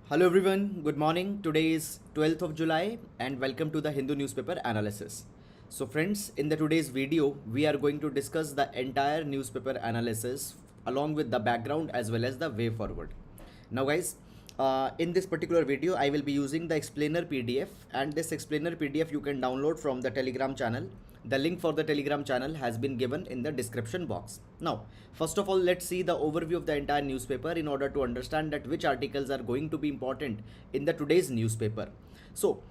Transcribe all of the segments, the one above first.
Hello everyone, good morning. Today is 12th of July and welcome to the Hindu newspaper analysis. So friends, in the today's video, we are going to discuss the entire newspaper analysis along with the background as well as the way forward. Now guys, in this particular video, I will be using the explainer PDF, and this explainer PDF you can download from the Telegram channel. The link for the Telegram channel has been given in the description box. Now, first of all, let's see the overview of the entire newspaper in order to understand that which articles are going to be important in the today's newspaper. So,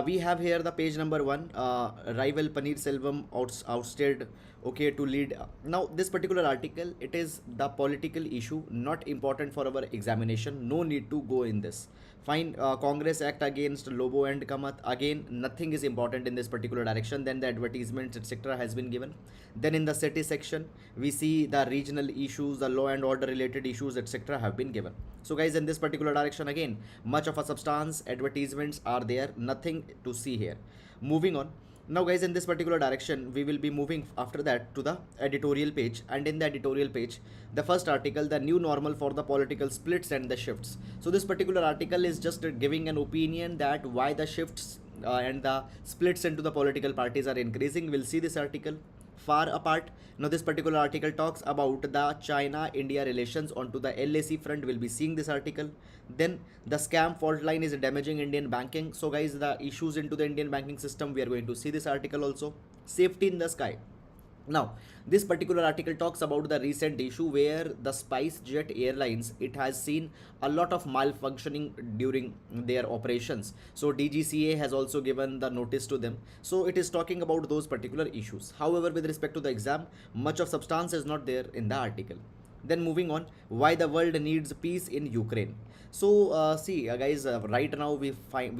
we have here the page number one, rival Paneer Selvam ousted, okay, to lead. Now, this particular article, it is the political issue, not important for our examination. No need to go in this. Fine, Congress act against Lobo and Kamath. Again, nothing is important in this particular direction. Then the advertisements, etc., has been given. Then in the city section, we see the regional issues, the law and order related issues, etc., have been given. So, guys, in this particular direction, again, much of a substance, advertisements are there. Nothing to see here. Moving on. Now guys, in this particular direction we will be moving after that to the editorial page, and in the editorial page the first article, the new normal for the political splits and the shifts. So this particular article is just giving an opinion that why the shifts and the splits into the political parties are increasing. We'll see this article far apart. Now this particular article talks about the China India relations onto the LAC front. We'll be seeing this article. Then the scam fault line is damaging Indian banking. So guys, the issues into the Indian banking system, we are going to see this article also. Safety in the sky. Now, this particular article talks about the recent issue where the SpiceJet Airlines, it has seen a lot of malfunctioning during their operations. So DGCA has also given the notice to them. So it is talking about those particular issues. However, with respect to the exam, much of substance is not there in the article. Then moving on, why the world needs peace in Ukraine. So see guys, right now we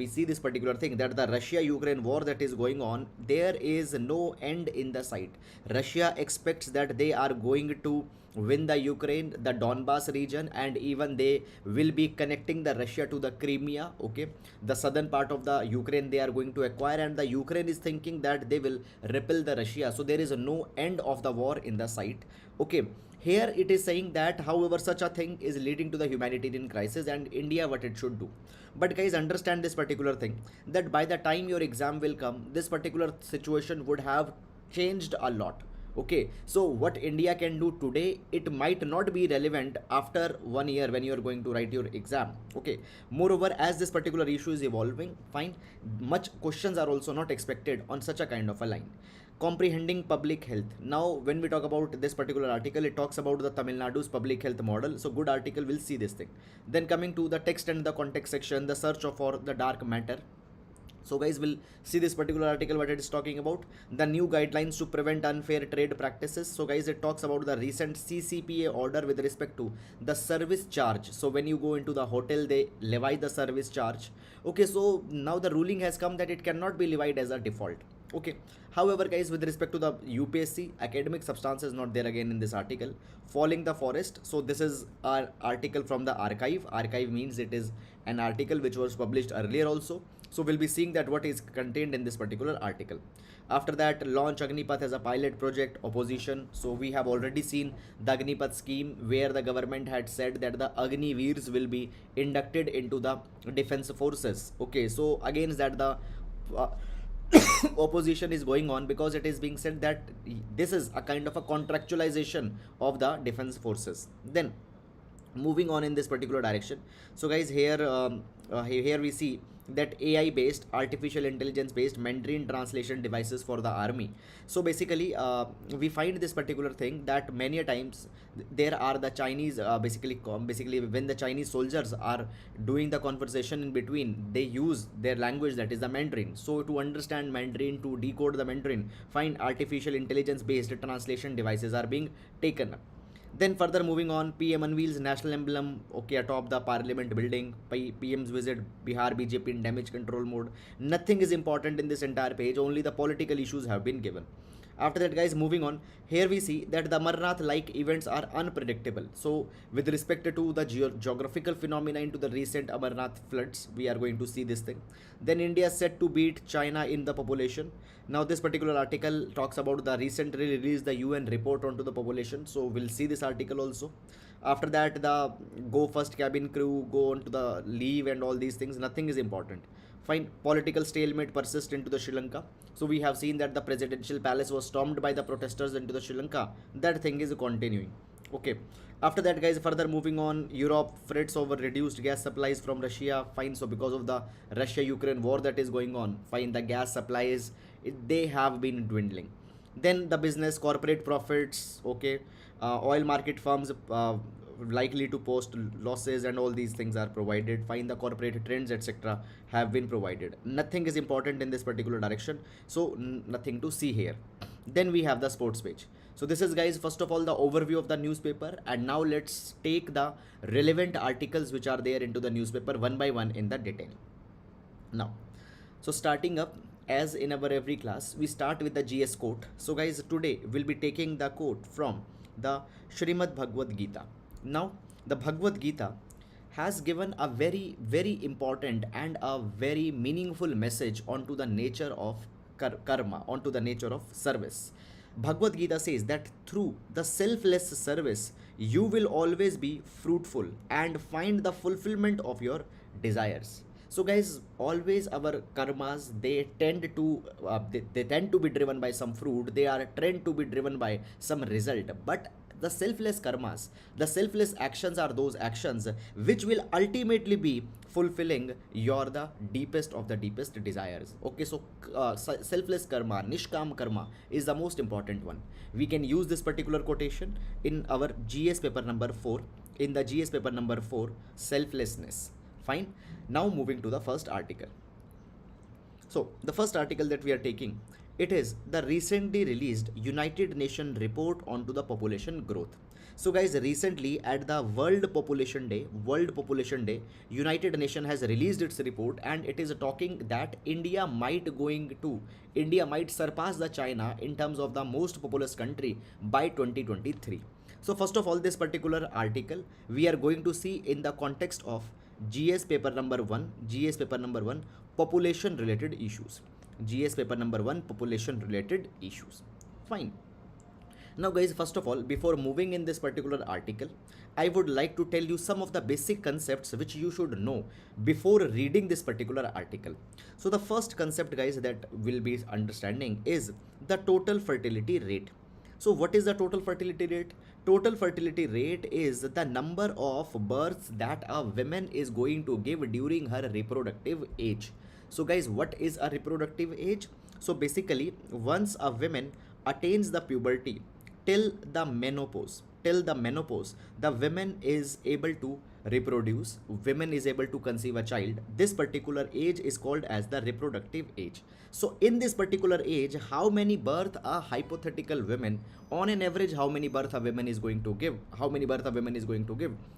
see this particular thing, that the Russia Ukraine war that is going on, there is no end in the sight. Russia expects that they are going to win the Ukraine, the Donbas region, and even they will be connecting the Russia to the Crimea, okay, the southern part of the Ukraine they are going to acquire, and the Ukraine is thinking that they will repel the Russia. So there is no end of the war in the sight, okay. Here it is saying that however such a thing is leading to the humanitarian crisis and India what it should do. But guys, understand this particular thing, that by the time your exam will come, this particular situation would have changed a lot. Okay, so what India can do today, it might not be relevant after 1 year when you are going to write your exam. Okay, moreover, as this particular issue is evolving, fine, much questions are also not expected on such a kind of a line. Comprehending public health. Now when we talk about this particular article, it talks about the Tamil Nadu's public health model. So good article, we'll see this thing. Then coming to the text and the context section, the search for the dark matter. So guys, we'll see this particular article, what it is talking about, the new guidelines to prevent unfair trade practices. So guys, it talks about the recent CCPA order with respect to the service charge. So when you go into the hotel, they levy the service charge. Okay, so now the ruling has come that it cannot be levied as a default. Okay, however guys, with respect to the UPSC, academic substance is not there again in this article. Falling the forest. So this is our article from the archive means it is an article which was published earlier also. So we'll be seeing that what is contained in this particular article. After that, launch Agnipath as a pilot project, opposition. So we have already seen the Agnipath scheme where the government had said that the Agniveers will be inducted into the defense forces. Okay, so against that the opposition is going on, because it is being said that this is a kind of a contractualization of the defense forces. Then moving on in this particular direction, so guys, here we see that AI based, artificial intelligence based Mandarin translation devices for the army. So basically we find this particular thing that many a times there are the Chinese basically when the Chinese soldiers are doing the conversation in between, they use their language, that is the Mandarin. So to understand Mandarin, to decode the Mandarin, find artificial intelligence based translation devices are being taken up. Then further moving on, PM unveils national emblem, okay, atop the parliament building. PM's visit Bihar BJP in damage control mode. Nothing is important in this entire page, only the political issues have been given. After that guys, moving on, here we see that the Amarnath like events are unpredictable. So with respect to the geographical phenomena into the recent Amarnath floods, we are going to see this thing. Then India is set to beat China in the population. Now this particular article talks about the recently released the UN report onto the population. So we'll see this article also. After that, the go first cabin crew go on to the leave and all these things, nothing is important. Fine. Political stalemate persists into the Sri Lanka. So we have seen that the presidential palace was stormed by the protesters into the Sri Lanka. That thing is continuing. Okay. After that, guys, further moving on, Europe frets over reduced gas supplies from Russia. Fine. So because of the Russia-Ukraine war that is going on, fine, the gas supplies, they have been dwindling. Then the business corporate profits, okay, oil market firms likely to post losses and all these things are provided. Find the corporate trends, etc., have been provided. Nothing is important in this particular direction, so nothing to see here. Then we have the sports page. So this is, guys, first of all the overview of the newspaper, and now let's take the relevant articles which are there into the newspaper one by one in the detail. Now, so starting up, as in our every class, we start with the GS quote. So guys, today we'll be taking the quote from the Shrimad Bhagavad Gita. Now, the Bhagavad Gita has given a very, very important and a very meaningful message onto the nature of karma, onto the nature of service. Bhagavad Gita says that through the selfless service, you will always be fruitful and find the fulfillment of your desires. So guys, always our karmas, they tend to they tend to be driven by some fruit. They are tend to be driven by some result. But the selfless karmas, the selfless actions are those actions which will ultimately be fulfilling your the deepest of the deepest desires. Okay, so selfless karma, nishkam karma is the most important one. We can use this particular quotation in our GS paper number 4. In the GS paper number 4, selflessness. Fine. Now moving to the first article. So the first article that we are taking, it is the recently released United Nations report onto the population growth. So guys, recently at the World Population Day, United Nations has released its report, and it is talking that India might surpass the China in terms of the most populous country by 2023. So first of all, this particular article we are going to see in the context of GS paper number 1, population related issues. GS paper number 1, population related issues. Fine. Now guys, first of all, before moving in this particular article, I would like to tell you some of the basic concepts which you should know before reading this particular article. So the first concept, guys, that we'll be understanding is the total fertility rate. So what is the total fertility rate? Total fertility rate is the number of births that a woman is going to give during her reproductive age. So guys, what is a reproductive age? So basically, once a woman attains the puberty till the menopause, the woman is able to reproduce, women is able to conceive a child. This particular age is called as the reproductive age. So in this particular age, how many birth a hypothetical woman, on an average, how many birth a woman is going to give,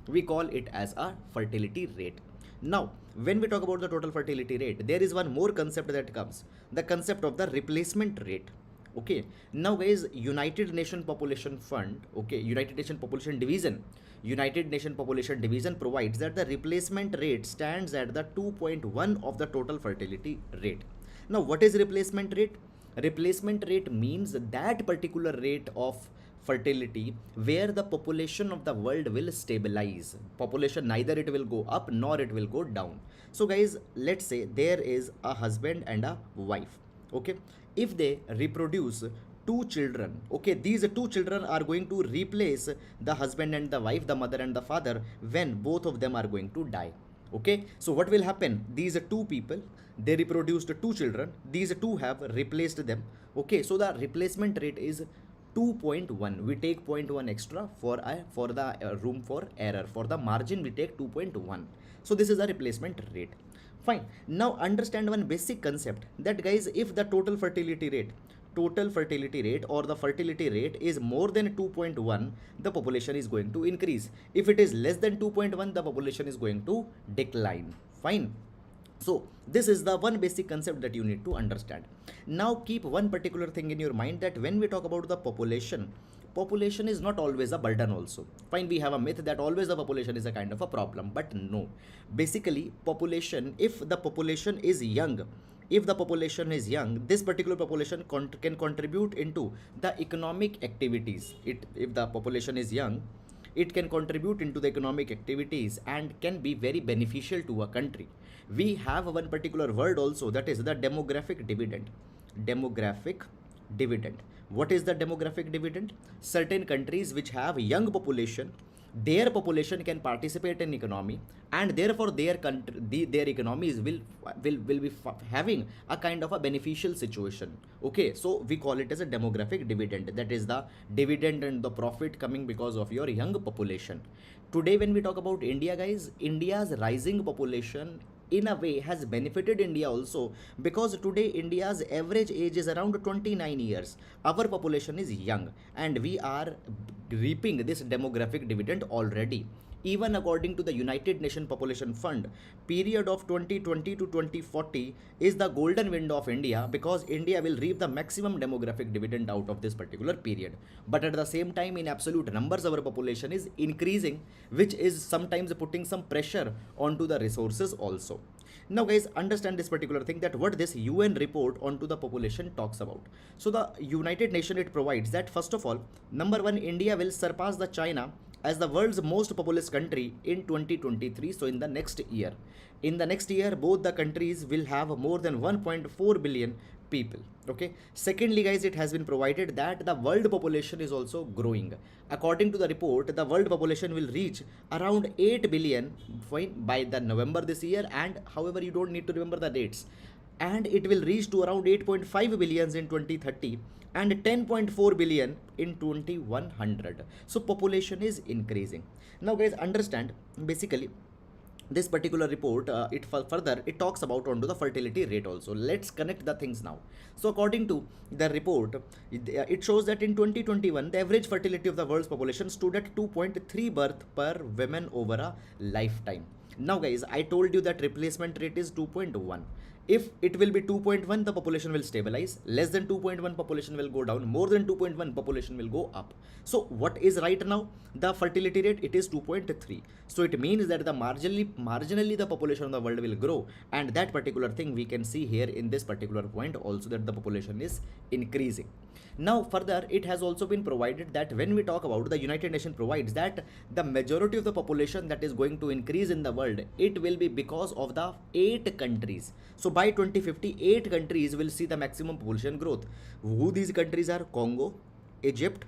we call it as a fertility rate. Now, when we talk about the total fertility rate, there is one more concept that comes, the concept of the replacement rate. Okay, now guys, United Nations Population Fund, okay, United Nations Population Division provides that the replacement rate stands at the 2.1 of the total fertility rate. Now, what is replacement rate? Replacement rate means that particular rate of fertility where the population of the world will stabilize. Population, neither it will go up nor it will go down. So guys, let's say there is a husband and a wife. Okay, if they reproduce two children, okay, these two children are going to replace the husband and the wife, the mother and the father, when both of them are going to die. Okay, so what will happen? These two people, they reproduced two children, these two have replaced them. Okay, so the replacement rate is 2.1. We take 0.1 extra for the room for error. For the margin, we take 2.1. So this is the replacement rate. Fine. Now understand one basic concept, that guys, if the total fertility rate or the fertility rate is more than 2.1, the population is going to increase. If it is less than 2.1, the population is going to decline. Fine. So this is the one basic concept that you need to understand. Now keep one particular thing in your mind, that when we talk about the population is not always a burden also. Fine, we have a myth that always the population is a kind of a problem, but no. Basically, population, if the population is young, this particular population can contribute into the economic activities. If the population is young, it can contribute into the economic activities and can be very beneficial to a country. We have one particular word also, that is the demographic dividend. Demographic dividend. What is the demographic dividend? Certain countries which have young population, their population can participate in economy, and therefore their country, their economies will be having a kind of a beneficial situation. Okay, so we call it as a demographic dividend. That is the dividend and the profit coming because of your young population. Today when we talk about India, guys, India's rising population in a way has benefited India also, because today India's average age is around 29 years. Our population is young and we are reaping this demographic dividend already. Even according to the United Nations Population Fund, period of 2020 to 2040 is the golden window of India, because India will reap the maximum demographic dividend out of this particular period. But at the same time, in absolute numbers, our population is increasing, which is sometimes putting some pressure onto the resources also. Now guys, understand this particular thing, that what this UN report onto the population talks about. So the United Nations, it provides that first of all, number one, India will surpass the China as the world's most populous country in 2023. So in the next year, both the countries will have more than 1.4 billion people. Okay, secondly guys, it has been provided that the world population is also growing. According to the report, the world population will reach around 8 billion by the November this year, and however you don't need to remember the dates, and it will reach to around 8.5 billions in 2030 and 10.4 billion in 2100. So population is increasing. Now guys, understand basically this particular report, further it talks about onto the fertility rate also. Let's connect the things now. So according to the report, it shows that in 2021 the average fertility of the world's population stood at 2.3 birth per woman over a lifetime. Now guys, I told you that replacement rate is 2.1. If it will be 2.1, the population will stabilize. Less than 2.1, population will go down. More than 2.1, population will go up. So what is right now? The fertility rate, it is 2.3. So it means that the marginally the population of the world will grow, and that particular thing we can see here in this particular point also, that the population is increasing. Now further, it has also been provided that when we talk about, the United Nations provides that the majority of the population that is going to increase in the world, it will be because of the 8 countries. So by 2050, 8 countries will see the maximum population growth. Who these countries are? Congo, Egypt,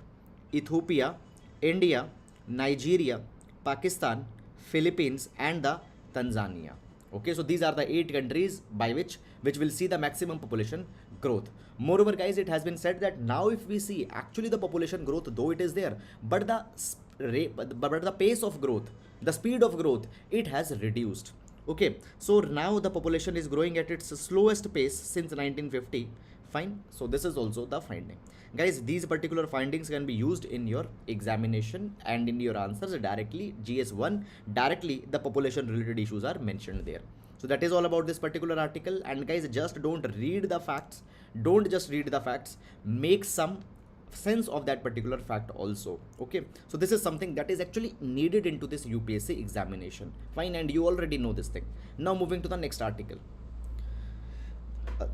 Ethiopia, India, Nigeria, Pakistan, Philippines, and the Tanzania. Okay, so these are the 8 countries by which will see the maximum population growth. Moreover guys, it has been said that now if we see, actually the population growth, though it is there, but the pace of growth, the speed of growth, it has reduced. Okay, so now the population is growing at its slowest pace since 1950. Fine, so this is also the finding. Guys, these particular findings can be used in your examination and in your answers directly. GS1, directly the population related issues are mentioned there. So that is all about this particular article. And guys, just don't read the facts. Don't just read the facts. Make some sense of that particular fact also. Okay, so this is something that is actually needed into this UPSC examination. Fine, and you already know this thing. Now moving to the next article.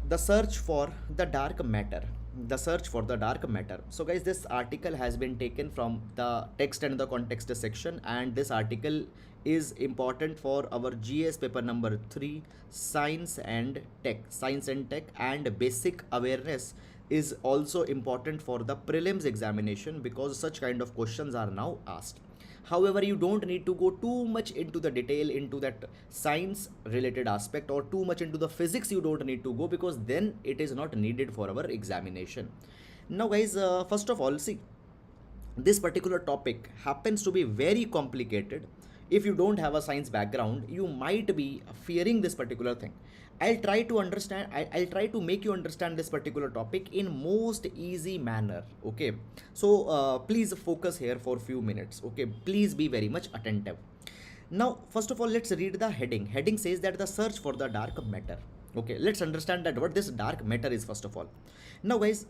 The search for the dark matter. The search for the dark matter. So guys, this article has been taken from the text and the context section, and this article is important for our GS paper number 3, science and tech. Science and tech and basic awareness is also important for the prelims examination, because such kind of questions are now asked. However, you don't need to go too much into the detail into that science related aspect, or too much into the physics you don't need to go, because then it is not needed for our examination. Now guys, first of all, see, this particular topic happens to be very complicated. If you don't have a science background, you might be fearing this particular thing. I'll try to understand, I'll try to make you understand this particular topic in most easy manner. Okay, so please focus here for a few minutes. Okay, please be very much attentive. Now first of all, let's read the heading. Heading says that the search for the dark matter. Okay, let's understand that what this dark matter is first of all. Now guys,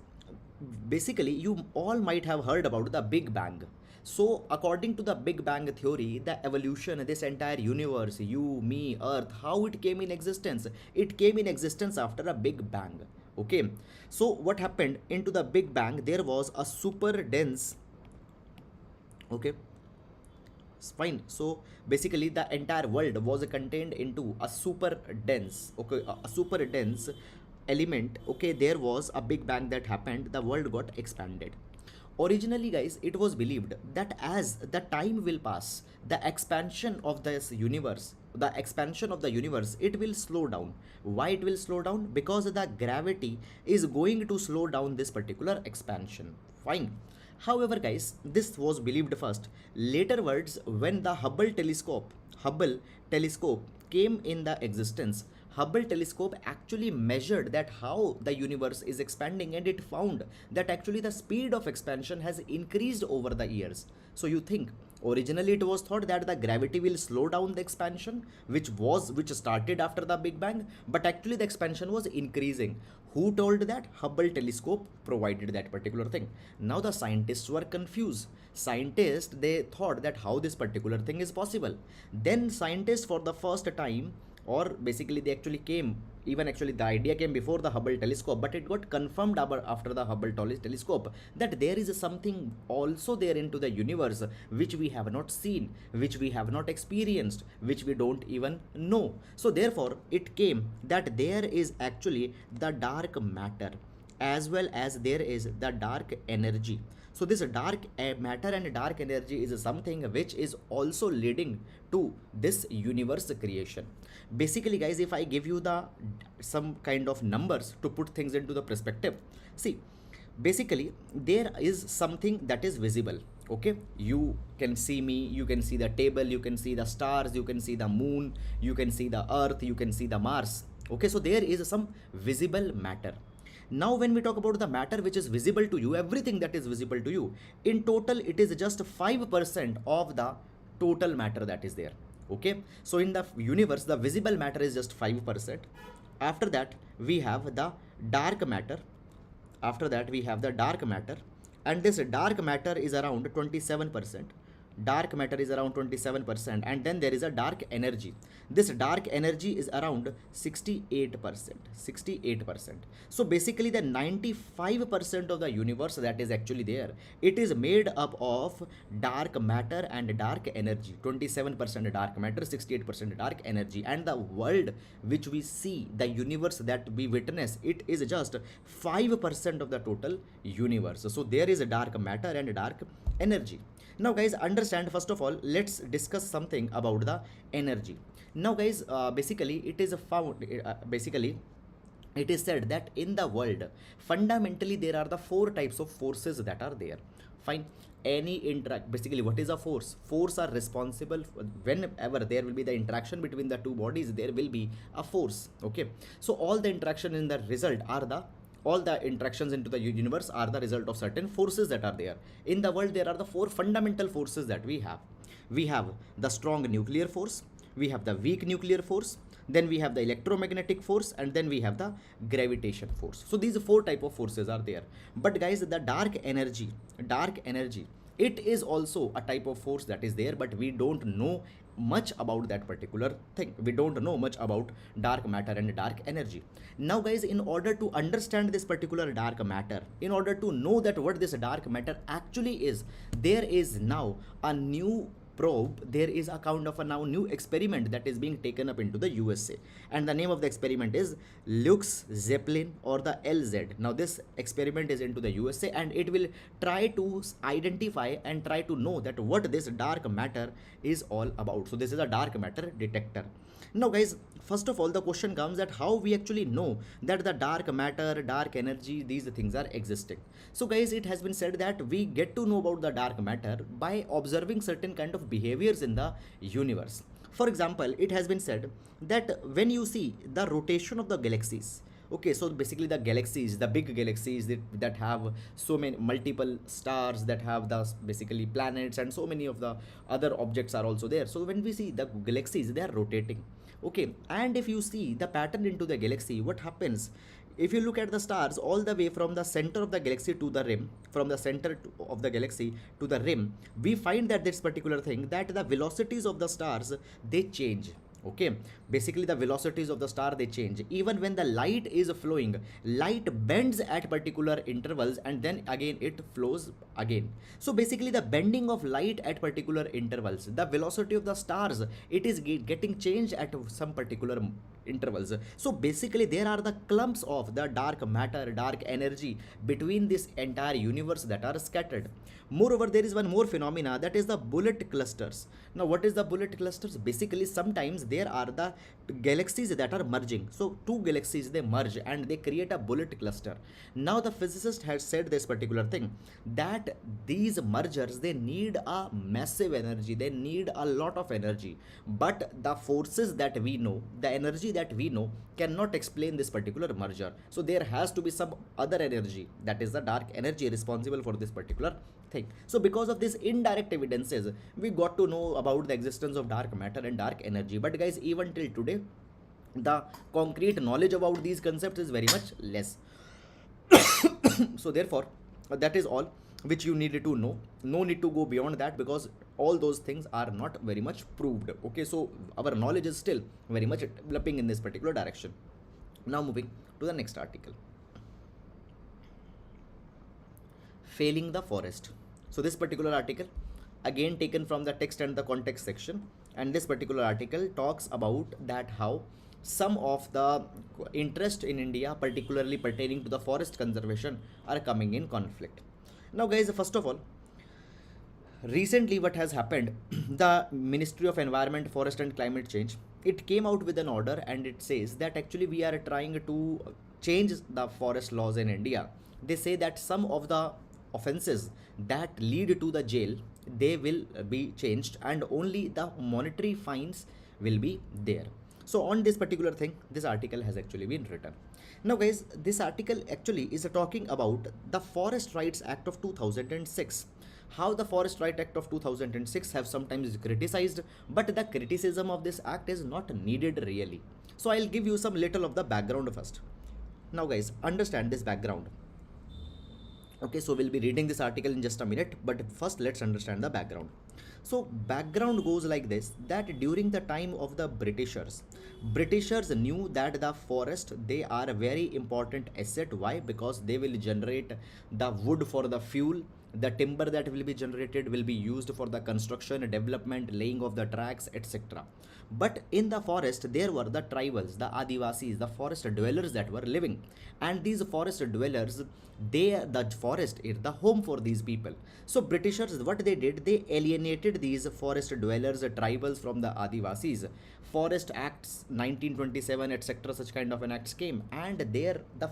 basically you all might have heard about the Big Bang. So according to the Big Bang theory, the evolution, this entire universe, you, me, earth, how it came in existence? It came in existence after a Big Bang. Okay, so what happened into the Big Bang? There was a super dense, okay, Fine. So basically the entire world was contained into a super dense, okay, a super dense element. Okay, there was a big bang that happened, the world got expanded. Originally, guys, it was believed that as the time will pass, the expansion of this universe, the expansion of the universe, it will slow down. Why it will slow down? Because the gravity is going to slow down this particular expansion. Fine. However, guys, this was believed first. Later words, when the Hubble telescope came in the existence, Hubble telescope actually measured that how the universe is expanding, and it found that actually the speed of expansion has increased over the years. So you think originally it was thought that the gravity will slow down the expansion, which started after the Big Bang, but actually the expansion was increasing. Who told that? Hubble telescope provided that particular thing. Now the scientists were confused. Scientists, they thought that how this particular thing is possible. Then scientists for the first time, or basically they actually came, even actually the idea came before the Hubble telescope, but it got confirmed after the Hubble telescope that there is something also there into the universe which we have not seen, which we have not experienced, which we don't even know. So therefore it came that there is actually the dark matter as well as there is the dark energy. So this dark matter and dark energy is something which is also leading to this universe creation. Basically, guys, if I give you the some kind of numbers to put things into the perspective, see, basically there is something that is visible. Okay, you can see me, you can see the table, you can see the stars, you can see the moon, you can see the earth, you can see the Mars. Okay, so there is some visible matter. Now when we talk about the matter which is visible to you, everything that is visible to you, in total it is just 5% of the total matter that is there. Okay, so in the universe the visible matter is just 5%. After that we have the dark matter. After that we have the dark matter, and this dark matter is around 27%. Dark matter is around 27%, and then there is a dark energy. This dark energy is around 68%. So basically the 95% of the universe that is actually there, it is made up of dark matter and dark energy. 27% dark matter, 68% dark energy, and the world which we see, the universe that we witness, it is just 5% of the total universe. So there is a dark matter and dark energy. Now guys, understand, first of all, let's discuss something about the energy. Now guys, basically it is it is said that in the world fundamentally there are the 4 types of forces that are there. Fine. Basically what is a force? Force are responsible whenever there will be the interaction between the two bodies, there will be a force. Okay, so all the interaction in the result are the all the interactions into the universe are the result of certain forces that are there. In the world there are the 4 fundamental forces that we have. We have the strong nuclear force, we have the weak nuclear force, then we have the electromagnetic force, and then we have the gravitation force. So these 4 type of forces are there. But guys, the dark energy, it is also a type of force that is there, but we don't know much about that particular thing. We don't know much about dark matter and dark energy. Now guys, in order to understand this particular dark matter, in order to know that what this dark matter actually is, there is now a new probe, there is a kind of a now new experiment that is being taken up into the USA, and the name of the experiment is Lux Zeppelin or the LZ. Now this experiment is into the USA, and it will try to identify and try to know that what this dark matter is all about. So this is a dark matter detector. Now guys, first of all the question comes that how we actually know that the dark matter, dark energy, these things are existing. So guys, it has been said that we get to know about the dark matter by observing certain kind of behaviors in the universe. For example, it has been said that when you see the rotation of the galaxies, okay, so basically the galaxies, the big galaxies that have so many multiple stars, that have the basically planets, and so many of the other objects are also there. So when we see the galaxies, they are rotating. Okay, and if you see the pattern into the galaxy, what happens? If you look at the stars all the way from the center of the galaxy to the rim, from the center of the galaxy to the rim, we find that this particular thing, that the velocities of the stars, they change. Okay, basically the velocities of the star, they change even when the light is flowing. Light bends at particular intervals and then again it flows again. So basically the bending of light at particular intervals, the velocity of the stars, it is getting changed at some particular intervals. So basically there are the clumps of the dark matter, dark energy between this entire universe that are scattered. Moreover, there is one more phenomena, that is the bullet clusters. Now what is the bullet clusters? Basically sometimes there are the galaxies that are merging. So two galaxies, they merge and they create a bullet cluster. Now the physicist has said this particular thing, that these mergers, they need a massive energy, they need a lot of energy, but the forces that we know, the energy that we know cannot explain this particular merger. So there has to be some other energy, that is the dark energy, responsible for this particular thing. So because of these indirect evidences, we got to know about the existence of dark matter and dark energy. But guys, even till today, the concrete knowledge about these concepts is very much less. So therefore, that is all which you needed to know. No need to go beyond that, because all those things are not very much proved. Okay, so our knowledge is still very much developing in this particular direction. Now moving to the next article. Failing the forest. So this particular article, again taken from the text and the context section, and this particular article talks about that how some of the interest in India, particularly pertaining to the forest conservation, are coming in conflict. Now guys, first of all, recently what has happened, the Ministry of Environment, Forest and Climate Change, it came out with an order, and it says that actually we are trying to change the forest laws in India. They say that some of the offenses that lead to the jail, they will be changed, and only the monetary fines will be there. So on this particular thing, this article has actually been written. Now guys, this article actually is talking about the Forest Rights Act of 2006. How the Forest Right Act of 2006 have sometimes criticized, but the criticism of this act is not needed really. So I'll give you some little of the background first. Now guys, understand this background. Okay, so we'll be reading this article in just a minute, but first let's understand the background. So background goes like this, that during the time of the Britishers knew that the forest, they are a very important asset. Why? Because they will generate the wood for the fuel. The timber that will be generated will be used for the construction, development, laying of the tracks, etc. But in the forest, there were the tribals, the Adivasis, the forest dwellers that were living. And these forest dwellers, the forest is the home for these people. So Britishers, what they did, they alienated these forest dwellers, tribals from the Adivasis. Forest Acts 1927, etc. such kind of an acts came, and there the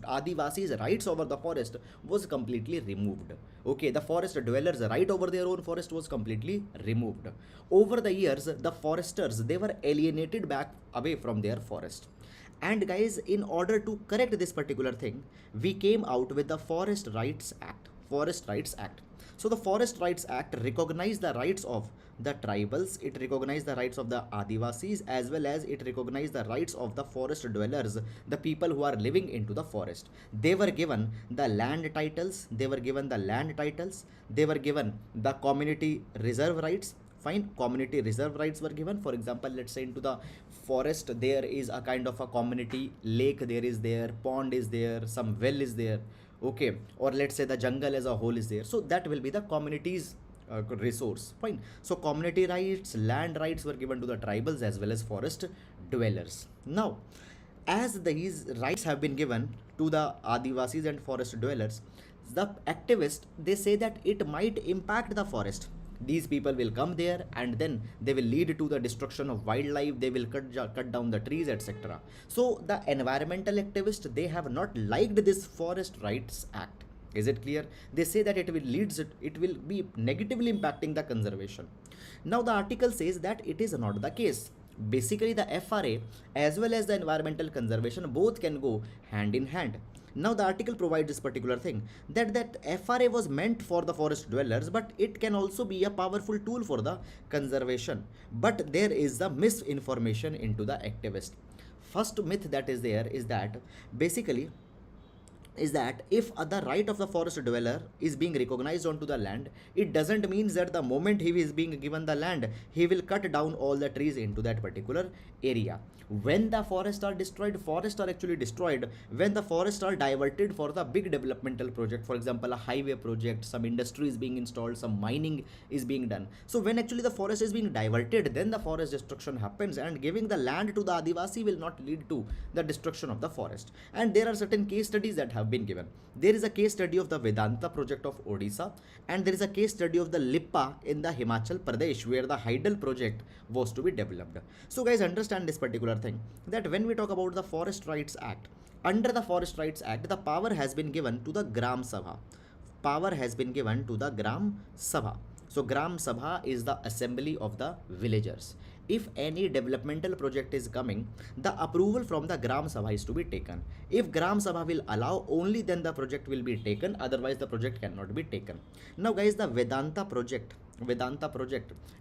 Adivasis' rights over the forest was completely removed. Okay, the forest dwellers' right over their own forest was completely removed. Over the years, the foresters, they were alienated back away from their forest. And guys, in order to correct this particular thing, we came out with the Forest Rights Act. Forest Rights Act. So the Forest Rights Act recognized the rights of the tribals, it recognized the rights of the Adivasis, as well as it recognized the rights of the forest dwellers, the people who are living into the forest. They were given the land titles, they were given the community reserve rights. Fine, community reserve rights were given. For example, let's say into the forest, there is a kind of a community lake, there pond is there, some well is there. Okay, or let's say the jungle as a whole is there. So that will be the community's resource. Fine. So community rights, land rights were given to the tribals as well as forest dwellers. Now, as these rights have been given to the Adivasis and forest dwellers, the activists, they say that it might impact the forest. These people will come there and then they will lead to the destruction of wildlife, they will cut down the trees, etc. So the environmental activists, they have not liked this Forest Rights Act. Is it clear? They say that it will be negatively impacting the conservation. Now the article says that it is not the case. Basically the FRA as well as the environmental conservation, both can go hand in hand. Now the article provides this particular thing, that FRA was meant for the forest dwellers, but it can also be a powerful tool for the conservation. But there is the misinformation into the activist. First myth that is there is that basically is that if the right of the forest dweller is being recognized onto the land, it doesn't mean that the moment he is being given the land, he will cut down all the trees into that particular area. When the forests are destroyed, forests are actually destroyed when the forests are diverted for the big developmental project, for example a highway project, some industry is being installed, some mining is being done. So when actually the forest is being diverted, then the forest destruction happens, and giving the land to the Adivasi will not lead to the destruction of the forest. And there are certain case studies that have been given. There is a case study of the Vedanta project of Odisha, and there is a case study of the Lippa in the Himachal Pradesh, where the Hydel project was to be developed. So guys, understand this particular thing, that when we talk about the Forest Rights Act, under the Forest Rights Act, the power has been given to the Gram Sabha. Power has been given to the Gram Sabha. So Gram Sabha is the assembly of the villagers. If any developmental project is coming, the approval from the Gram Sabha is to be taken. If Gram Sabha will allow, only then the project will be taken, otherwise the project cannot be taken. Now guys, the Vedanta project,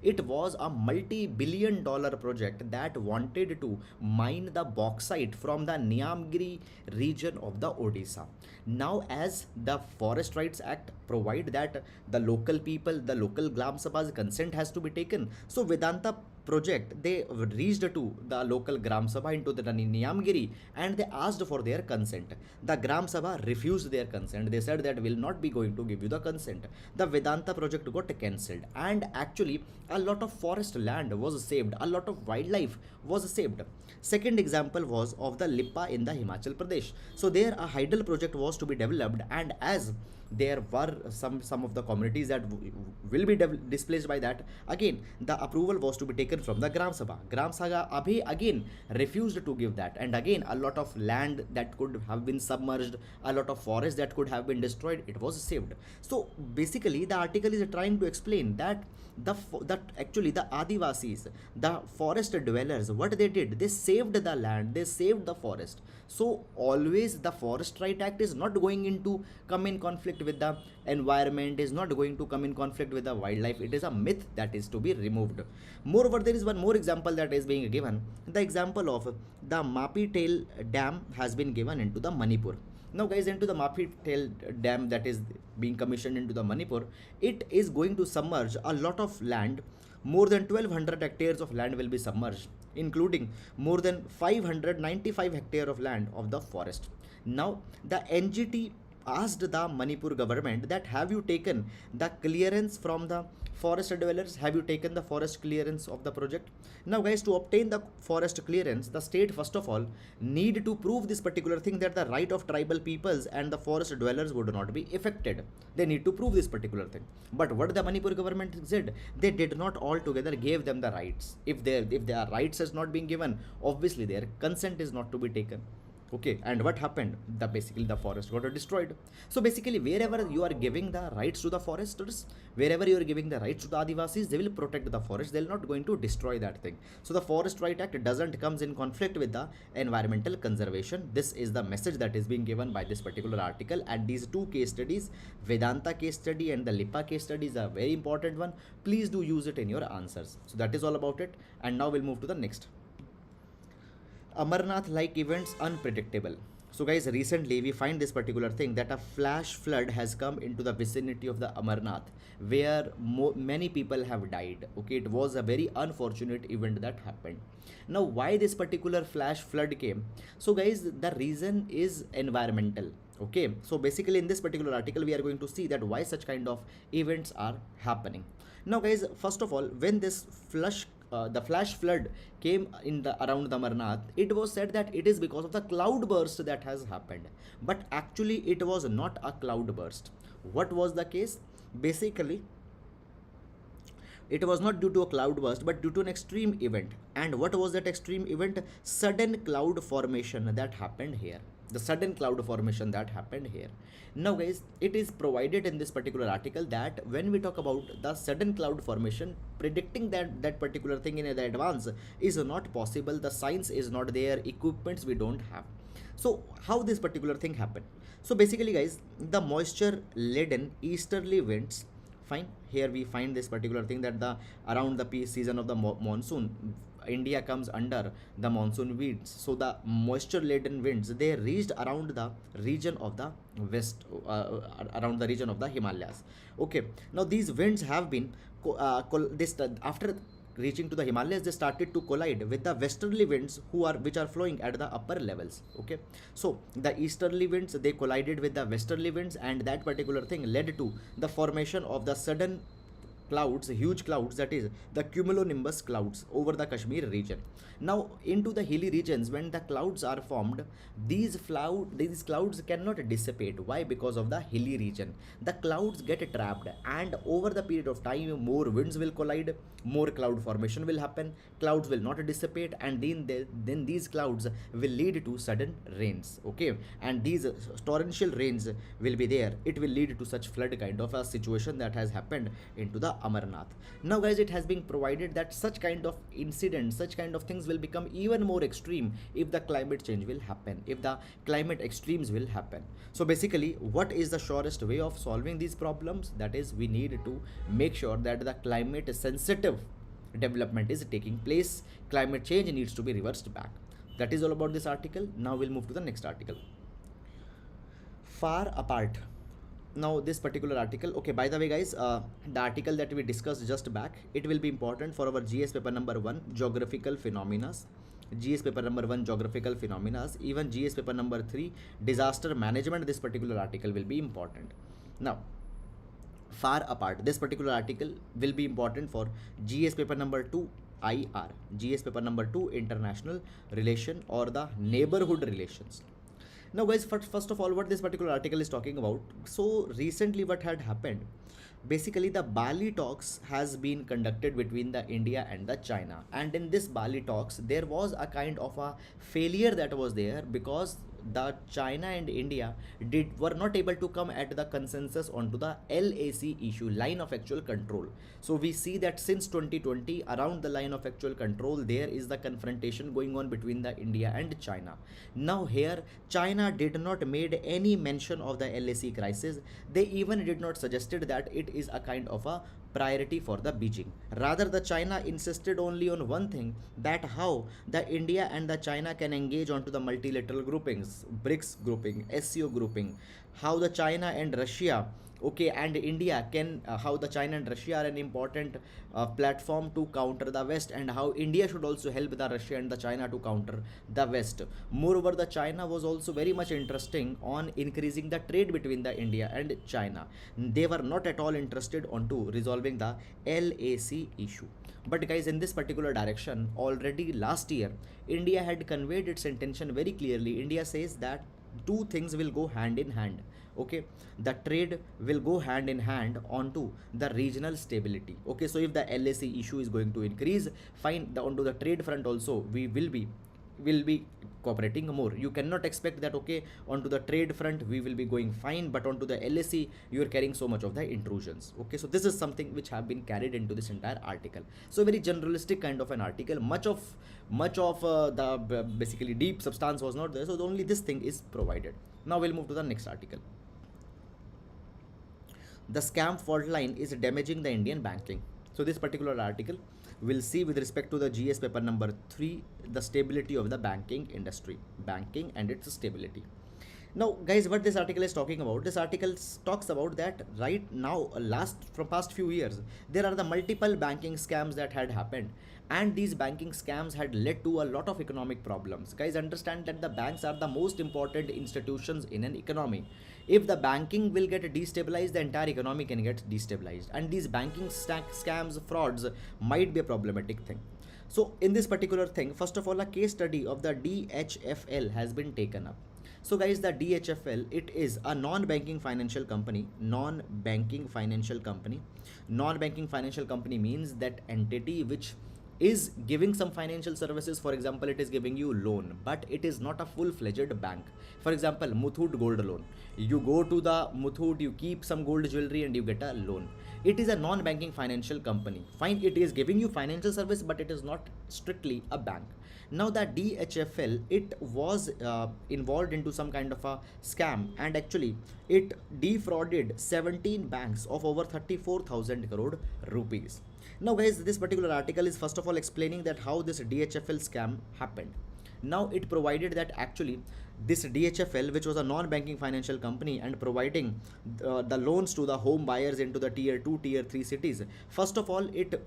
it was a multi-billion-dollar project that wanted to mine the bauxite from the Niamgiri region of the Odisha. Now as the Forest Rights Act provide that the local people, the local Gram Sabha's consent has to be taken, so Vedanta project, they reached to the local Gram Sabha into the Niamgiri, and they asked for their consent. The Gram Sabha refused their consent. They said that will not be going to give you the consent. The Vedanta project got cancelled, and actually a lot of forest land was saved, a lot of wildlife was saved. Second example was of the Lippa in the Himachal Pradesh. So there a Hydel project was to be developed, and as there were some of the communities that will be displaced by that, again the approval was to be taken from the Gram Sabha. Gram Sabha abhi again refused to give that, and again a lot of land that could have been submerged, a lot of forest that could have been destroyed, it was saved. So basically the article is trying to explain that actually the Adivasis, the forest dwellers, what they did, they saved the land, they saved the forest. So always the Forest Right Act is not going into come in conflict with the environment, is not going to come in conflict with the wildlife. It is a myth that is to be removed. Moreover, there is one more example that is being given. The example of the Mapi Tail Dam has been given into the Manipur. Now guys, into the Mapi Tail Dam that is being commissioned into the Manipur, it is going to submerge a lot of land. More than 1200 hectares of land will be submerged, including more than 595 hectares of land of the forest. Now the NGT asked the Manipur government that have you taken the clearance from the forest dwellers, have you taken the forest clearance of the project? Now guys, to obtain the forest clearance, the state first of all need to prove this particular thing, that the right of tribal peoples and the forest dwellers would not be affected. They need to prove this particular thing. But what the Manipur government said, they did not altogether give them the rights. If their rights has not been given, obviously their consent is not to be taken. Okay, and what happened? Basically the forest got destroyed. So basically wherever you are giving the rights to the foresters, wherever you are giving the rights to the Adivasis, they will protect the forest. They are not going to destroy that thing. So the Forest Right Act doesn't comes in conflict with the environmental conservation. This is the message that is being given by this particular article, and these two case studies, Vedanta case study and the Lipa case study, is a very important one. Please do use it in your answers. So that is all about it, and now we'll move to the next. Amarnath like events unpredictable. So guys, recently we find this particular thing, that a flash flood has come into the vicinity of the Amarnath, where many people have died. Okay, it was a very unfortunate event that happened. Now why this particular flash flood came? So guys, the reason is environmental. Okay, so basically in this particular article we are going to see that why such kind of events are happening. Now guys, first of all, when this the flash flood came in the around the Amarnath, it was said that it is because of the cloud burst that has happened, but actually it was not a cloud burst. What was the case? Basically it was not due to a cloud burst, but due to an extreme event. And what was that extreme event? Sudden cloud formation that happened here. The sudden cloud formation that happened here. Now guys, it is provided in this particular article that when we talk about the sudden cloud formation, predicting that particular thing in advance is not possible. The science is not there, equipments we don't have. So how this particular thing happened? So basically guys, the moisture laden easterly winds Fine, here we find this particular thing that the around the peak season of the monsoon, India comes under the monsoon winds. So the moisture laden winds, they reached around the region of the west, around the region of the Himalayas. Okay, now these winds have been after reaching to the Himalayas, they started to collide with the westerly winds which are flowing at the upper levels. Okay, so the easterly winds, they collided with the westerly winds, and that particular thing led to the formation of the sudden clouds, huge clouds, that is the cumulonimbus clouds over the Kashmir region. Now into the hilly regions, when the clouds are formed, these clouds cannot dissipate. Why? Because of the hilly region, the clouds get trapped, and over the period of time, more winds will collide, more cloud formation will happen, clouds will not dissipate, and then these clouds will lead to sudden rains. Okay, and these torrential rains will be there. It will lead to such flood kind of a situation that has happened into the Amarnath. Now guys, it has been provided that such kind of incidents, such kind of things will become even more extreme if the climate change will happen, if the climate extremes will happen. So basically, what is the surest way of solving these problems? That is, we need to make sure that the climate sensitive development is taking place. Climate change needs to be reversed back. That is all about this article. Now we'll move to the next article. Far apart. Now this particular article, okay, by the way guys, the article that we discussed just back, it will be important for our GS paper number 1, geographical phenomena, GS paper number 1, geographical phenomena, even GS paper number 3, disaster management. This particular article will be important. Now far apart, this particular article will be important for GS paper number 2, IR, GS paper number 2, international relation or the neighborhood relations. Now guys, first of all, what this particular article is talking about, so recently what had happened, basically the Bali talks has been conducted between the India and the China, and in this Bali talks there was a kind of a failure that was there, because the China and India were not able to come at the consensus onto the LAC issue, line of actual control. So we see that since 2020, around the line of actual control, there is the confrontation going on between the India and China. Now here, China did not made any mention of the LAC crisis. They even did not suggested that it is a kind of a priority for the Beijing. Rather, the China insisted only on one thing, that how the India and the China can engage onto the multilateral groupings, BRICS grouping, SCO grouping, how the China and Russia, okay, and India can, how the China and Russia are an important platform to counter the West, and how India should also help the Russia and the China to counter the West. Moreover, the China was also very much interesting on increasing the trade between the India and China. They were not at all interested onto resolving the LAC issue. But guys, in this particular direction, already last year, India had conveyed its intention very clearly. India says that two things will go hand in hand. Okay, the trade will go hand in hand onto the regional stability. Okay, so if the LAC issue is going to increase, fine, onto the trade front also we will be cooperating more. You cannot expect that, okay, onto the trade front we will be going fine, but onto the LAC you are carrying so much of the intrusions. Okay, so this is something which have been carried into this entire article. So very generalistic kind of an article. Much of the basically deep substance was not there, so only this thing is provided. Now we'll move to the next article. The scam fault line is damaging the Indian banking. So this particular article will see with respect to the GS paper number 3, the stability of the banking industry, banking and its stability. Now guys, what this article is talking about, this article talks about that right now, from past few years, there are the multiple banking scams that had happened, and these banking scams had led to a lot of economic problems. Guys, understand that the banks are the most important institutions in an economy. If the banking will get destabilized, the entire economy can get destabilized, and these banking scams, frauds might be a problematic thing. So in this particular thing, first of all, a case study of the DHFL has been taken up. So guys, the DHFL, it is a non-banking financial company. Non-banking financial company means that entity which is giving some financial services. For example, it is giving you loan, but it is not a full-fledged bank. For example, Muthoot gold loan. You go to the Muthoot, you keep some gold jewelry and you get a loan. It is a non-banking financial company. Fine, it is giving you financial service, but it is not strictly a bank. Now the DHFL, it was involved into some kind of a scam, and actually it defrauded 17 banks of over 34,000 crore rupees. Now guys, this particular article is first of all explaining that how this DHFL scam happened. Now it provided that actually this DHFL, which was a non-banking financial company and providing the loans to the home buyers into the tier 2, tier 3 cities, first of all it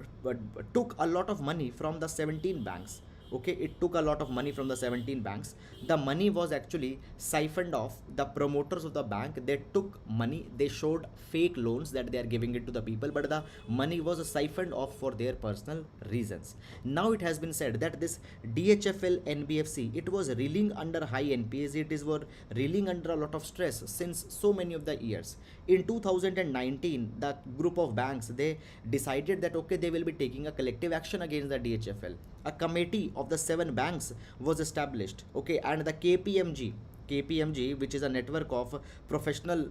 took a lot of money from the 17 banks. Okay, it took a lot of money from the 17 banks. The money was actually siphoned off. The promoters of the bank, they took money, they showed fake loans that they are giving it to the people, but the money was siphoned off for their personal reasons. Now it has been said that this DHFL NBFC, it was reeling under high NPAs, it is were reeling under a lot of stress since so many of the years. In 2019, the group of banks, they decided that okay, they will be taking a collective action against the DHFL. A committee of the 7 banks was established. Okay, and the KPMG, which is a network of professional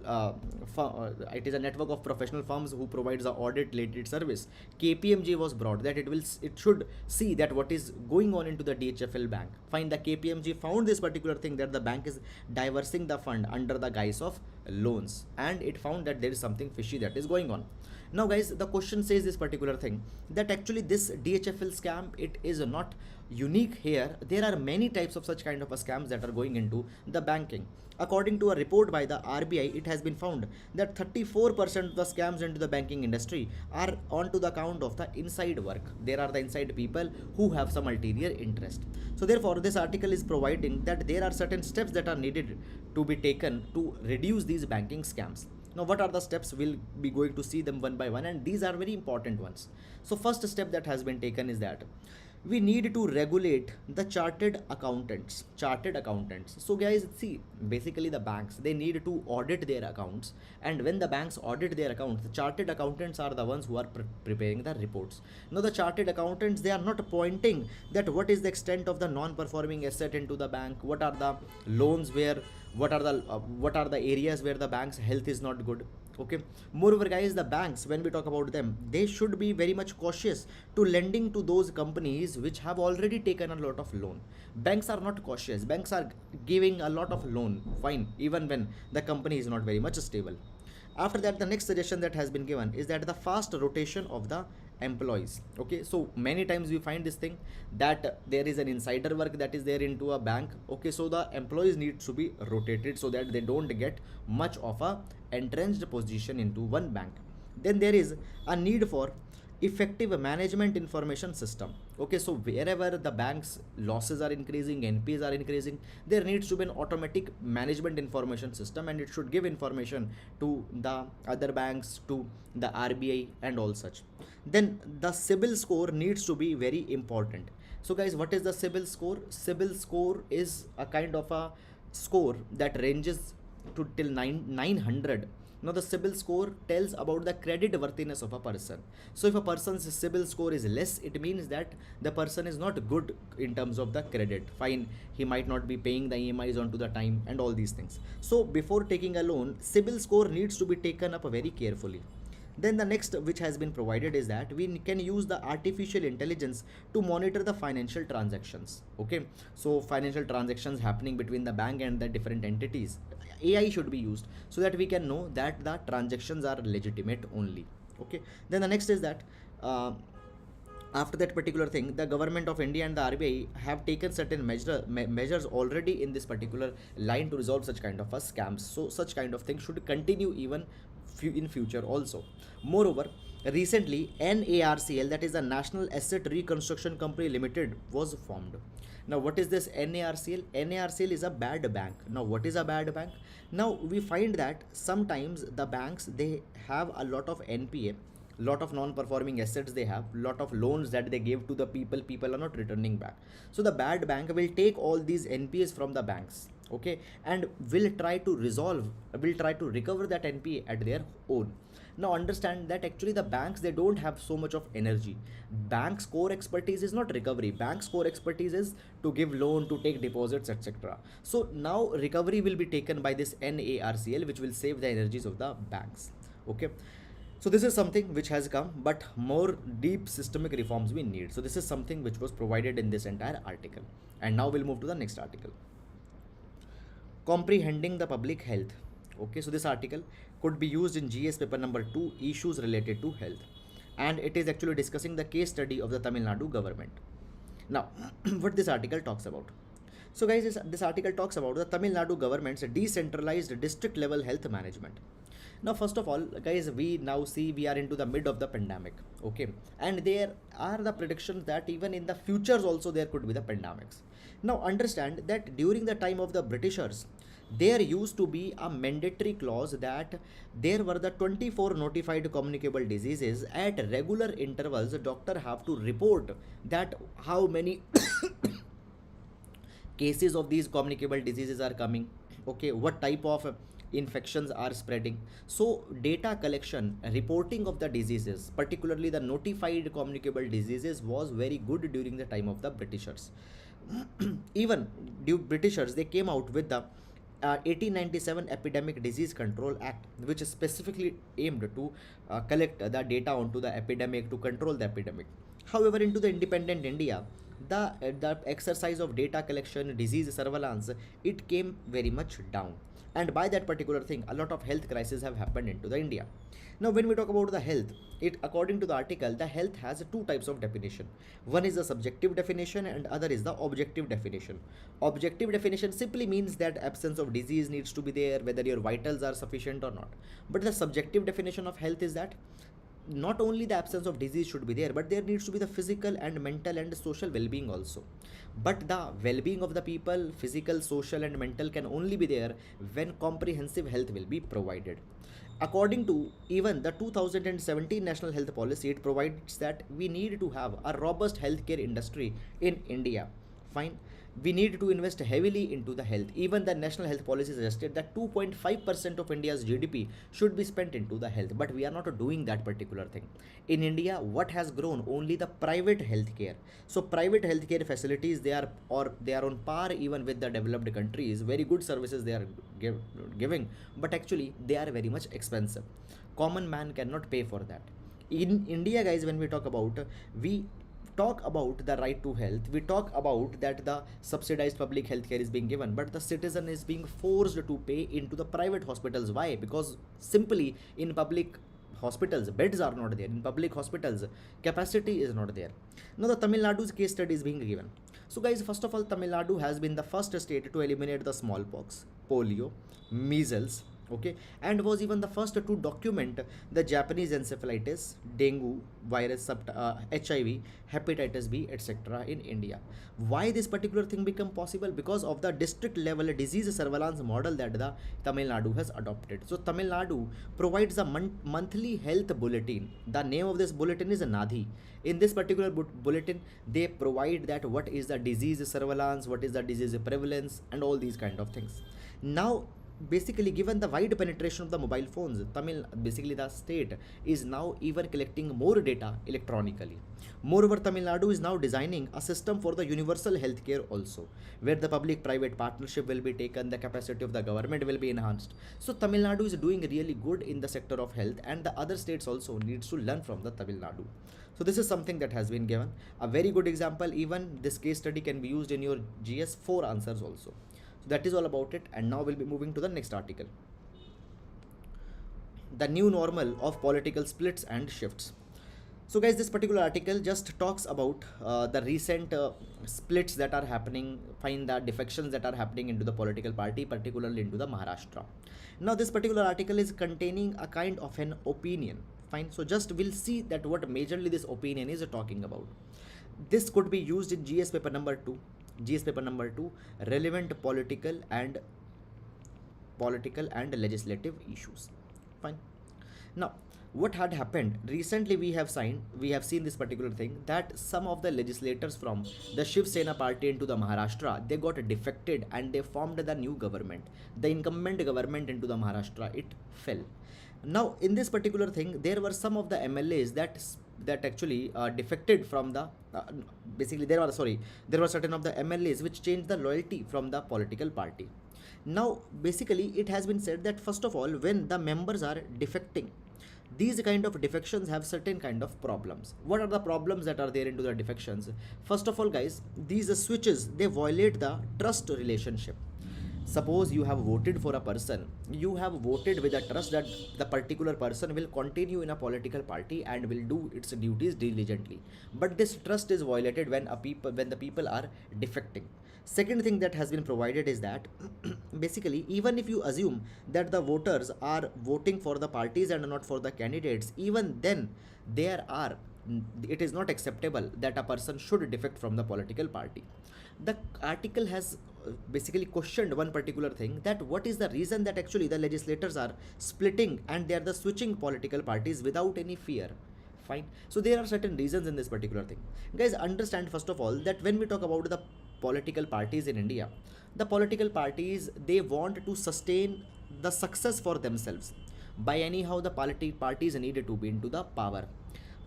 it is a network of professional firms who provides the audit related service. KPMG was brought that it should see that what is going on into the DHFL bank. Fine, the KPMG found this particular thing, that the bank is diversing the fund under the guise of loans, and it found that there is something fishy that is going on. Now guys, the question says this particular thing, that actually this DHFL scam, it is not unique here. There are many types of such kind of scams that are going into the banking. According to a report by the RBI, it has been found that 34% of the scams into the banking industry are onto the account of the inside work. There are the inside people who have some ulterior interest. So therefore, this article is providing that there are certain steps that are needed to be taken to reduce these banking scams. Now what are the steps? We'll be going to see them one by one, and these are very important ones. So first step that has been taken is that we need to regulate the chartered accountants. So guys, see, basically the banks, they need to audit their accounts, and when the banks audit their accounts, the chartered accountants are the ones who are preparing the reports. Now the chartered accountants, they are not pointing that what is the extent of the non-performing asset into the bank, what are the loans where, what are the areas where the bank's health is not good. Okay, moreover guys, the banks, when we talk about them, they should be very much cautious to lending to those companies which have already taken a lot of loan. Banks are not cautious, banks are giving a lot of loan, fine, even when the company is not very much stable. After that, the next suggestion that has been given is that the fast rotation of the employees. Okay, so many times we find this thing that there is an insider work that is there into a bank. Okay, so the employees need to be rotated so that they don't get much of a entrenched position into one bank. Then there is a need for effective management information system. Okay, so wherever the bank's losses are increasing, NPs are increasing, there needs to be an automatic management information system, and it should give information to the other banks, to the RBI and all such. Then the CIBIL score needs to be very important. So guys, what is the CIBIL score? CIBIL score is a kind of a score that ranges to till 900. Now the CIBIL score tells about the credit worthiness of a person. So if a person's CIBIL score is less, it means that the person is not good in terms of the credit. Fine, he might not be paying the EMIs onto the time and all these things. So before taking a loan, CIBIL score needs to be taken up very carefully. Then the next which has been provided is that we can use the artificial intelligence to monitor the financial transactions. Okay, so financial transactions happening between the bank and the different entities, AI should be used so that we can know that the transactions are legitimate only. Okay, then the next is that after that particular thing, the government of India and the RBI have taken certain measures already in this particular line to resolve such kind of scams. So such kind of things should continue even in future also. Moreover, recently NARCL, that is the National Asset Reconstruction Company Limited, was formed. Now what is this NARCL? NARCL is a bad bank. Now what is a bad bank? Now we find that sometimes the banks, they have a lot of NPA, lot of non-performing assets, they have lot of loans that they gave to the people are not returning back. So the bad bank will take all these NPAs from the banks, okay, and will try to recover that NPA at their own. Now understand that actually the banks, they don't have so much of energy. Banks core expertise is not recovery. Banks core expertise is to give loan, to take deposits, etc. So now recovery will be taken by this NARCL, which will save the energies of the banks. Okay, so this is something which has come, but more deep systemic reforms we need. So this is something which was provided in this entire article. And now we'll move to the next article. Comprehending the public health. Okay, so this article could be used in GS paper number 2, issues related to health. And it is actually discussing the case study of the Tamil Nadu government. Now, what this article talks about. So guys, this article talks about the Tamil Nadu government's decentralized district level health management. Now, first of all, guys, we now see we are into the mid of the pandemic. Okay, and there are the predictions that even in the futures also there could be the pandemics. Now understand that during the time of the Britishers, there used to be a mandatory clause that there were the 24 notified communicable diseases. At regular intervals, doctor have to report that how many cases of these communicable diseases are coming, okay, what type of infections are spreading. So data collection, reporting of the diseases, particularly the notified communicable diseases, was very good during the time of the Britishers. Even Britishers, they came out with the 1897 Epidemic Disease Control Act, which is specifically aimed to collect the data onto the epidemic, to control the epidemic. However, into the independent India, the exercise of data collection, disease surveillance, it came very much down. And by that particular thing, a lot of health crises have happened into the India. Now, when we talk about the health, it, according to the article, the health has two types of definition. One is the subjective definition and other is the objective definition. Objective definition simply means that absence of disease needs to be there, whether your vitals are sufficient or not. But the subjective definition of health is that not only the absence of disease should be there, but there needs to be the physical and mental and social well-being also. But the well-being of the people, physical, social and mental, can only be there when comprehensive health will be provided. According to even the 2017 National Health Policy, it provides that we need to have a robust healthcare industry in India. Fine. We need to invest heavily into the health. Even the National Health Policy suggested that 2.5% of India's GDP should be spent into the health, but we are not doing that particular thing. In India, what has grown? Only the private healthcare. So private healthcare facilities, they are on par even with the developed countries. Very good services they are giving, but actually they are very much expensive. Common man cannot pay for that. In India, guys, when we talk about, we talk about the right to health, we talk about that the subsidized public healthcare is being given, but the citizen is being forced to pay into the private hospitals. Why? Because simply in public hospitals beds are not there, in public hospitals capacity is not there. Now the Tamil Nadu's case study is being given. So guys, first of all, Tamil Nadu has been the first state to eliminate the smallpox, polio, measles, okay, and was even the first to document the Japanese encephalitis, dengue virus, HIV, hepatitis B, etc. in India. Why this particular thing become possible? Because of the district level disease surveillance model that the Tamil Nadu has adopted. So Tamil Nadu provides a monthly health bulletin. The name of this bulletin is Nadi. In this particular bulletin, they provide that what is the disease surveillance, what is the disease prevalence, and all these kind of things. Now basically, given the wide penetration of the mobile phones, the state is now even collecting more data electronically. Moreover, Tamil Nadu is now designing a system for the universal healthcare also, where the public-private partnership will be taken, the capacity of the government will be enhanced. So Tamil Nadu is doing really good in the sector of health, and the other states also needs to learn from the Tamil Nadu. So this is something that has been given. A very good example, even this case study can be used in your GS4 answers also. So that is all about it, and now we'll be moving to the next article. The new normal of political splits and shifts. So guys, this particular article just talks about the recent splits that are happening, find the defections that are happening into the political party, particularly into the Maharashtra. Now this particular article is containing a kind of an opinion. Fine, so just we'll see that what majorly this opinion is talking about. This could be used in GS paper number 2. GS paper number 2, relevant political and legislative issues. Fine. Now, what had happened recently, we have seen this particular thing, that some of the legislators from the Shiv Sena party into the Maharashtra, they got defected and they formed the new government. The incumbent government into the Maharashtra, it fell. Now, in this particular thing, there were some of the MLAs that actually defected from the basically there were certain of the MLAs which changed the loyalty from the political party. Now, basically, it has been said that first of all, when the members are defecting, these kind of defections have certain kind of problems. What are the problems that are there into the defections? First of all, guys, these switches, they violate the trust relationship. Suppose you have voted for a person, you have voted with a trust that the particular person will continue in a political party and will do its duties diligently, but this trust is violated when the people are defecting. Second thing that has been provided is that basically, even if you assume that the voters are voting for the parties and not for the candidates, even then there are it is not acceptable that a person should defect from the political party. The article has basically questioned one particular thing, that what is the reason that actually the legislators are splitting and they are the switching political parties without any fear. Fine. So there are certain reasons in this particular thing. Guys, understand first of all that when we talk about the political parties in India, the political parties, they want to sustain the success for themselves. By anyhow, the parties needed to be into the power.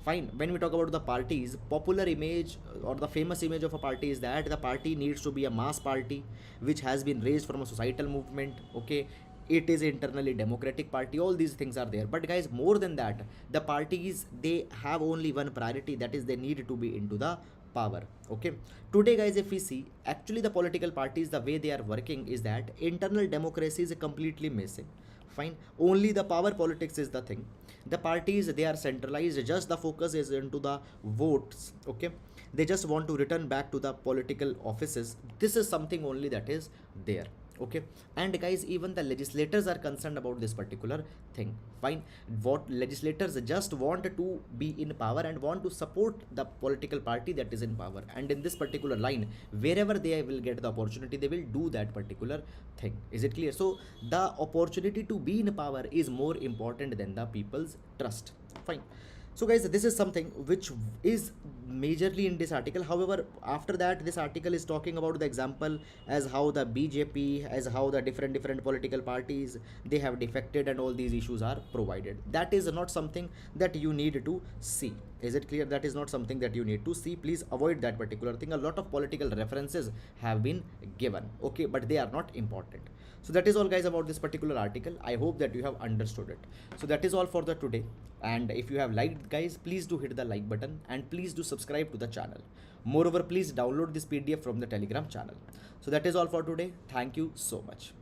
Fine. When we talk about the parties, popular image or the famous image of a party is that the party needs to be a mass party which has been raised from a societal movement. Okay, it is internally democratic party, all these things are there. But guys, more than that, the parties, they have only one priority, that is they need to be into the power. Okay, today guys, if we see, actually the political parties, the way they are working is that internal democracy is completely missing. Fine. Only the power politics is the thing. The parties, they are centralized, just the focus is into the votes. Okay, they just want to return back to the political offices. This is something only that is there. Okay, and guys, even the legislators are concerned about this particular thing. Fine. What legislators just want to be in power and want to support the political party that is in power, and in this particular line, wherever they will get the opportunity, they will do that particular thing. Is it clear? So the opportunity to be in power is more important than the people's trust. Fine. So guys, this is something which is majorly in this article. However, after that, this article is talking about the example as how the BJP, as how the different political parties, they have defected and all these issues are provided. That is not something that you need to see. Is it clear? That is not something that you need to see. Please avoid that particular thing. A lot of political references have been given, okay, but they are not important. So that is all guys about this particular article. I hope that you have understood it. So that is all for the today, and if you have liked, guys, please do hit the like button and please do subscribe to the channel. Moreover, please download this PDF from the Telegram channel. So that is all for today. Thank you so much.